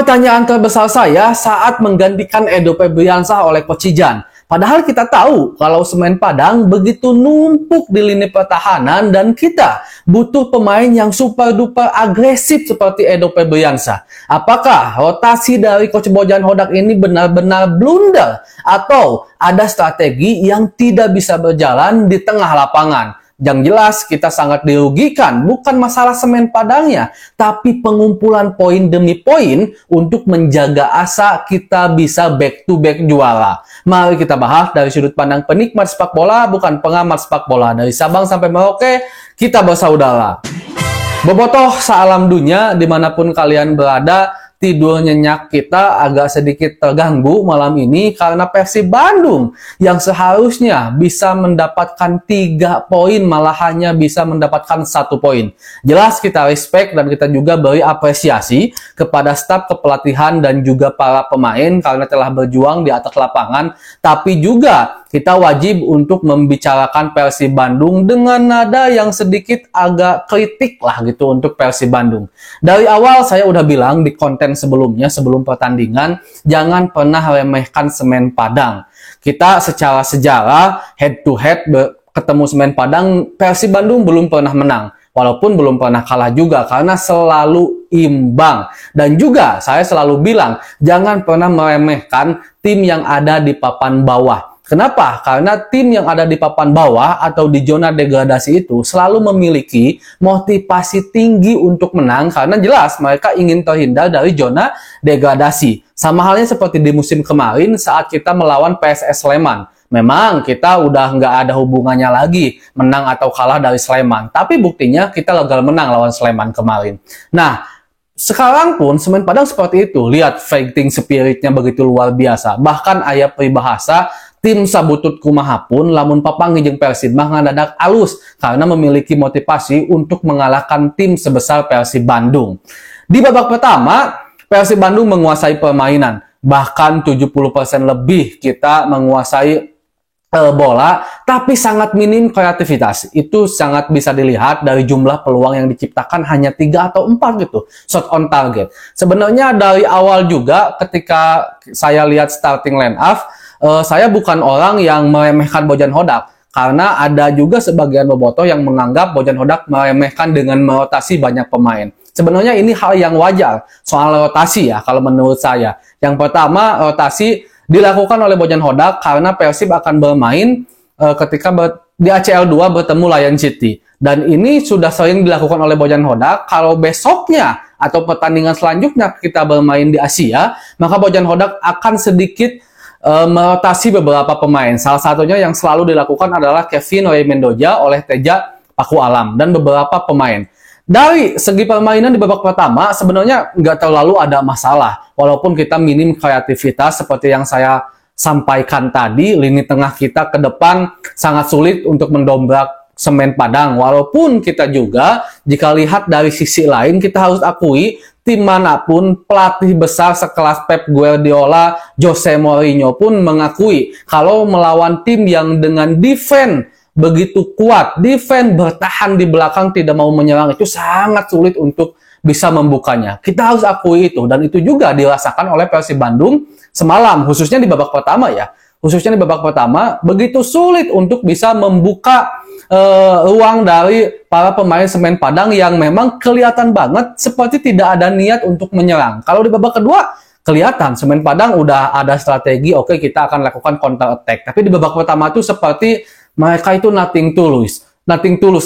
pertanyaan terbesar saya saat menggantikan Edo Febriansah oleh Coach Ijan. Padahal kita tahu kalau Semen Padang begitu numpuk di lini pertahanan dan kita butuh pemain yang super duper agresif seperti Edo Febriansah. Apakah rotasi dari Coach Bojan Hodak ini benar-benar blunder atau ada strategi yang tidak bisa berjalan di tengah lapangan? Yang jelas kita sangat dirugikan, bukan masalah Semen Padangnya, tapi pengumpulan poin demi poin untuk menjaga asa kita bisa back to back juara. Mari kita bahas dari sudut pandang penikmat sepak bola, bukan pengamat sepak bola. Dari Sabang sampai Merauke, kita bersaudara. Bobotoh salam dunia, dimanapun kalian berada. Tidur nyenyak kita agak sedikit terganggu malam ini karena Persib Bandung yang seharusnya bisa mendapatkan 3 poin malah hanya bisa mendapatkan 1 poin. Jelas kita respect dan kita juga beri apresiasi kepada staf kepelatihan dan juga para pemain karena telah berjuang di atas lapangan, tapi juga kita wajib untuk membicarakan Persib Bandung dengan nada yang sedikit agak kritik lah gitu untuk Persib Bandung. Dari awal saya udah bilang di konten sebelumnya, sebelum pertandingan, jangan pernah remehkan Semen Padang. Kita secara sejarah head to head ketemu Semen Padang, Persib Bandung belum pernah menang. Walaupun belum pernah kalah juga karena selalu imbang. Dan juga saya selalu bilang, jangan pernah meremehkan tim yang ada di papan bawah. Kenapa? Karena tim yang ada di papan bawah atau di zona degradasi itu selalu memiliki motivasi tinggi untuk menang karena jelas mereka ingin terhindar dari zona degradasi. Sama halnya seperti di musim kemarin saat kita melawan PSS Sleman. Memang kita udah nggak ada hubungannya lagi menang atau kalah dari Sleman. Tapi buktinya kita gagal menang lawan Sleman kemarin. Nah, sekarang pun Semen Padang seperti itu. Lihat fighting spiritnya begitu luar biasa. Bahkan aya peribahasa tim sabutut kumaha pun lamun papangi jeung Persib mah ngadadak alus karena memiliki motivasi untuk mengalahkan tim sebesar Persib Bandung. Di babak pertama, Persib Bandung menguasai permainan. Bahkan 70% lebih kita menguasai bola, tapi sangat minim kreativitas. Itu sangat bisa dilihat dari jumlah peluang yang diciptakan hanya 3 atau 4 gitu, shot on target. Sebenarnya dari awal juga ketika saya lihat starting line up, saya bukan orang yang meremehkan Bojan Hodak, karena ada juga sebagian bobotoh yang menganggap Bojan Hodak meremehkan dengan merotasi banyak pemain. Sebenarnya ini hal yang wajar soal rotasi ya, kalau menurut saya. Yang pertama, rotasi dilakukan oleh Bojan Hodak karena Persib akan bermain ketika di ACL 2 bertemu Lion City. Dan ini sudah sering dilakukan oleh Bojan Hodak. Kalau besoknya atau pertandingan selanjutnya kita bermain di Asia, maka Bojan Hodak akan sedikit merotasi beberapa pemain. Salah satunya yang selalu dilakukan adalah Kevin Mendoza oleh Teja Paku Alam dan beberapa pemain. Dari segi permainan di babak pertama sebenarnya nggak terlalu ada masalah. Walaupun kita minim kreativitas seperti yang saya sampaikan tadi, lini tengah kita ke depan sangat sulit untuk mendobrak Semen Padang. Walaupun kita juga jika lihat dari sisi lain kita harus akui tim manapun, pelatih besar sekelas Pep Guardiola, Jose Mourinho pun mengakui kalau melawan tim yang dengan defense begitu kuat, defense bertahan di belakang tidak mau menyerang, itu sangat sulit untuk bisa membukanya. Kita harus akui itu, dan itu juga dirasakan oleh Persib Bandung semalam, khususnya di babak pertama ya. Khususnya di babak pertama, begitu sulit untuk bisa membuka ruang dari para pemain Semen Padang yang memang kelihatan banget seperti tidak ada niat untuk menyerang. Kalau di babak kedua, kelihatan Semen Padang udah ada strategi, oke kita akan lakukan counter attack. Tapi di babak pertama itu seperti mereka itu nothing tulus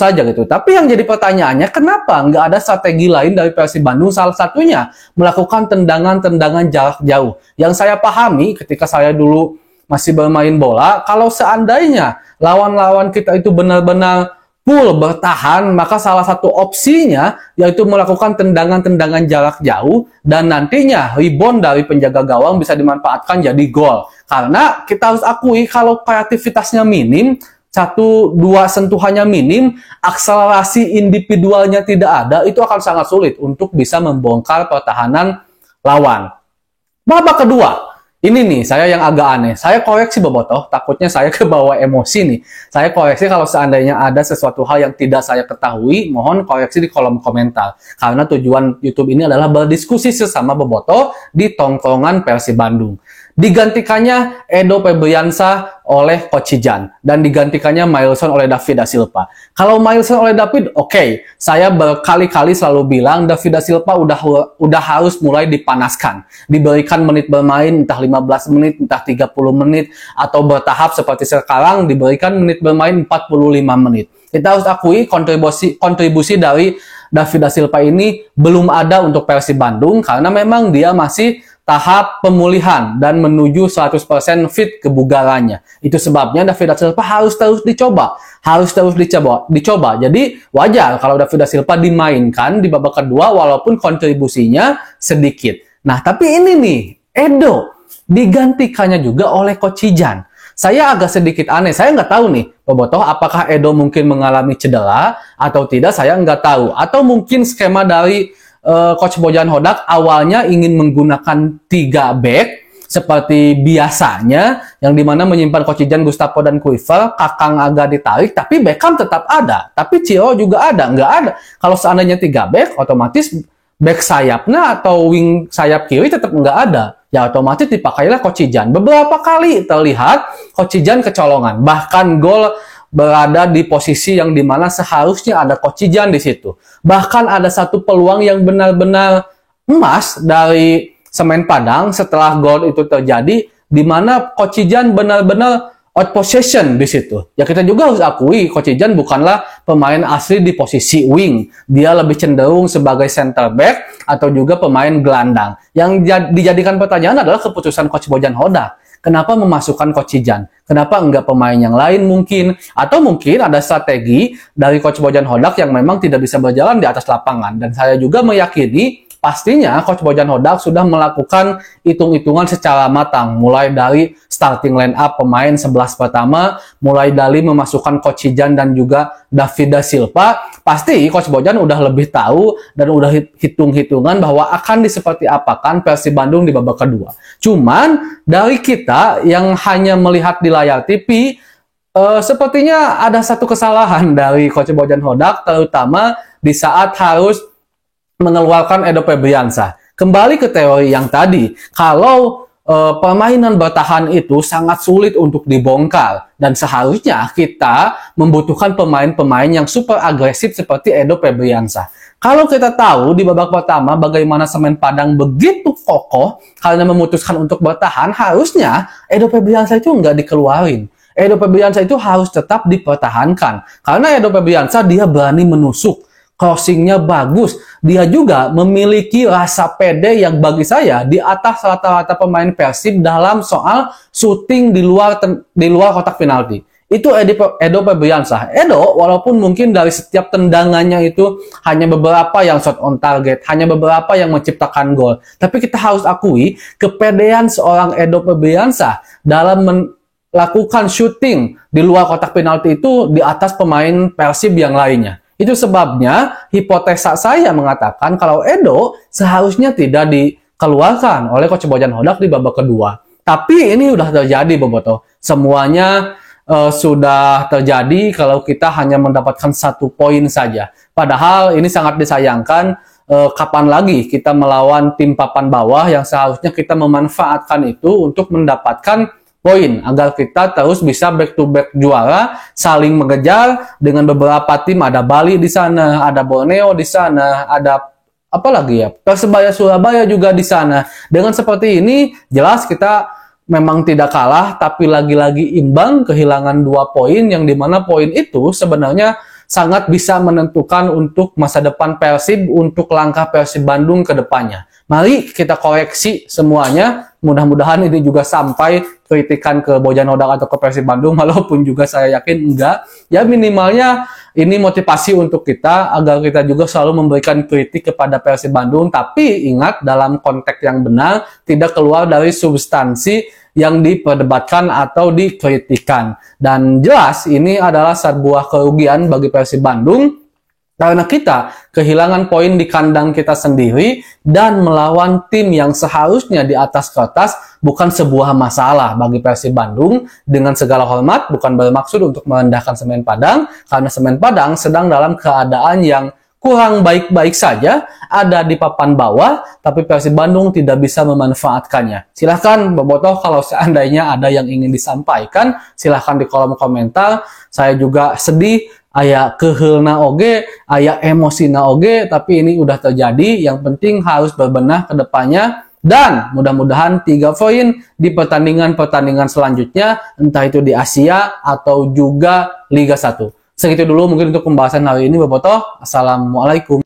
saja gitu. Tapi yang jadi pertanyaannya, kenapa nggak ada strategi lain dari Persib Bandung? Salah satunya melakukan tendangan-tendangan jarak jauh. Yang saya pahami ketika saya dulu masih bermain bola, kalau seandainya lawan-lawan kita itu benar-benar full bertahan, maka salah satu opsinya yaitu melakukan tendangan-tendangan jarak jauh dan nantinya rebound dari penjaga gawang bisa dimanfaatkan jadi gol. Karena kita harus akui kalau kreativitasnya minim, 1-2 sentuhannya minim, akselerasi individualnya tidak ada, itu akan sangat sulit untuk bisa membongkar pertahanan lawan. Babak kedua, Ini nih, saya yang agak aneh. Saya koreksi Bobotoh, takutnya saya kebawa emosi nih. Saya koreksi kalau seandainya ada sesuatu hal yang tidak saya ketahui, mohon koreksi di kolom komentar. Karena tujuan YouTube ini adalah berdiskusi sesama Bobotoh di tongkrongan Persib Bandung. Digantikannya Edo Febriansah oleh Coach Jan dan digantikannya Mailson oleh David da Silva. Kalau Mailson oleh David, oke. Saya berkali-kali selalu bilang David da Silva udah harus mulai dipanaskan. Diberikan menit bermain entah 15 menit, entah 30 menit atau bertahap seperti sekarang diberikan menit bermain 45 menit. Kita harus akui kontribusi dari David da Silva ini belum ada untuk Persib Bandung karena memang dia masih tahap pemulihan dan menuju 100% fit kebugarannya. Itu sebabnya David da Silva harus terus dicoba. Jadi wajar kalau David da Silva dimainkan di babak kedua walaupun kontribusinya sedikit. Nah, tapi ini nih, Edo digantikannya juga oleh Coach Jan. Saya agak sedikit aneh. Saya nggak tahu nih, Bobotoh, apakah Edo mungkin mengalami cedera atau tidak, saya nggak tahu. Atau mungkin skema dari Coach Bojan Hodak awalnya ingin menggunakan 3 back seperti biasanya, yang dimana menyimpan Coach Jan, Gustavo, dan Kluivert. Kakang agak ditarik, tapi Beckham tetap ada. Tapi Ciro juga ada, nggak ada. Kalau seandainya 3 back, otomatis back sayapnya atau wing sayap kiri tetap nggak ada. Ya otomatis dipakailah Coach Jan. Beberapa kali terlihat Coach Jan kecolongan, bahkan gol berada di posisi yang dimana seharusnya ada Coach Jan di situ. Bahkan ada satu peluang yang benar-benar emas dari Semen Padang setelah gol itu terjadi, di mana Coach Jan benar-benar out possession di situ. Ya kita juga harus akui Coach Jan bukanlah pemain asli di posisi wing. Dia lebih cenderung sebagai center back atau juga pemain gelandang. Yang dijadikan pertanyaan adalah keputusan Coach Bojan Hodak. Kenapa memasukkan Coach Jan? Kenapa enggak pemain yang lain mungkin? Atau mungkin ada strategi dari Coach Bojan Hodak yang memang tidak bisa berjalan di atas lapangan. Dan saya juga meyakini pastinya Coach Bojan Hodak sudah melakukan hitung-hitungan secara matang. Mulai dari starting line up pemain 11 pertama, mulai dari memasukkan Coach Jan dan juga David da Silva. Pasti Coach Bojan udah lebih tahu dan udah hitung-hitungan bahwa akan seperti apakan Persib Bandung di babak kedua. Cuman dari kita yang hanya melihat di layar TV, sepertinya ada satu kesalahan dari Coach Bojan Hodak, terutama di saat harus mengeluarkan Edo Febriansah. Kembali ke teori yang tadi, kalau permainan bertahan itu sangat sulit untuk dibongkar dan seharusnya kita membutuhkan pemain-pemain yang super agresif seperti Edo Febriansah. Kalau kita tahu di babak pertama bagaimana Semen Padang begitu kokoh karena memutuskan untuk bertahan, harusnya Edo Febriansah itu nggak dikeluarin. Edo Febriansah itu harus tetap dipertahankan karena Edo Febriansah dia berani menusuk. Crossingnya bagus, dia juga memiliki rasa pede yang bagi saya di atas rata-rata pemain Persib dalam soal shooting di luar kotak penalti. Itu Edo Febriansah. Edo walaupun mungkin dari setiap tendangannya itu hanya beberapa yang shot on target, hanya beberapa yang menciptakan gol. Tapi kita harus akui kepedean seorang Edo Febriansah dalam melakukan shooting di luar kotak penalti itu di atas pemain Persib yang lainnya. Itu sebabnya hipotesa saya mengatakan kalau Edo seharusnya tidak dikeluarkan oleh Coach Bojan Hodak di babak kedua. Tapi ini sudah terjadi, Bobotoh. Semuanya sudah terjadi kalau kita hanya mendapatkan 1 poin saja. Padahal ini sangat disayangkan. Kapan lagi kita melawan tim papan bawah yang seharusnya kita memanfaatkan itu untuk mendapatkan poin agar kita terus bisa back to back juara, saling mengejar dengan beberapa tim. Ada Bali di sana, ada Borneo di sana, ada apa lagi ya, Persebaya Surabaya juga di sana. Dengan seperti ini jelas kita memang tidak kalah tapi lagi-lagi imbang, kehilangan 2 poin yang dimana poin itu sebenarnya sangat bisa menentukan untuk masa depan Persib, untuk langkah Persib Bandung ke depannya. Mari kita koreksi semuanya. Mudah-mudahan ini juga sampai kritikan ke Bojan Hodak atau ke Persib Bandung, walaupun juga saya yakin enggak. Ya minimalnya ini motivasi untuk kita agar kita juga selalu memberikan kritik kepada Persib Bandung. Tapi ingat dalam konteks yang benar, tidak keluar dari substansi yang diperdebatkan atau dikritikan. Dan jelas ini adalah sebuah kerugian bagi Persib Bandung Karena kita kehilangan poin di kandang kita sendiri dan melawan tim yang seharusnya di atas kertas bukan sebuah masalah bagi Persib Bandung. Dengan segala hormat, bukan bermaksud untuk merendahkan Semen Padang, karena Semen Padang sedang dalam keadaan yang kurang baik-baik saja, ada di papan bawah, tapi Persib Bandung tidak bisa memanfaatkannya. Silahkan Bobotoh kalau seandainya ada yang ingin disampaikan, silahkan di kolom komentar. Saya juga sedih, aya keheulna oge, aya emosina oge, tapi ini udah terjadi. Yang penting harus berbenah ke depannya. Dan mudah-mudahan 3 poin di pertandingan-pertandingan selanjutnya, entah itu di Asia atau juga Liga 1. Segitu dulu mungkin untuk pembahasan hari ini, Bobotoh. Assalamualaikum.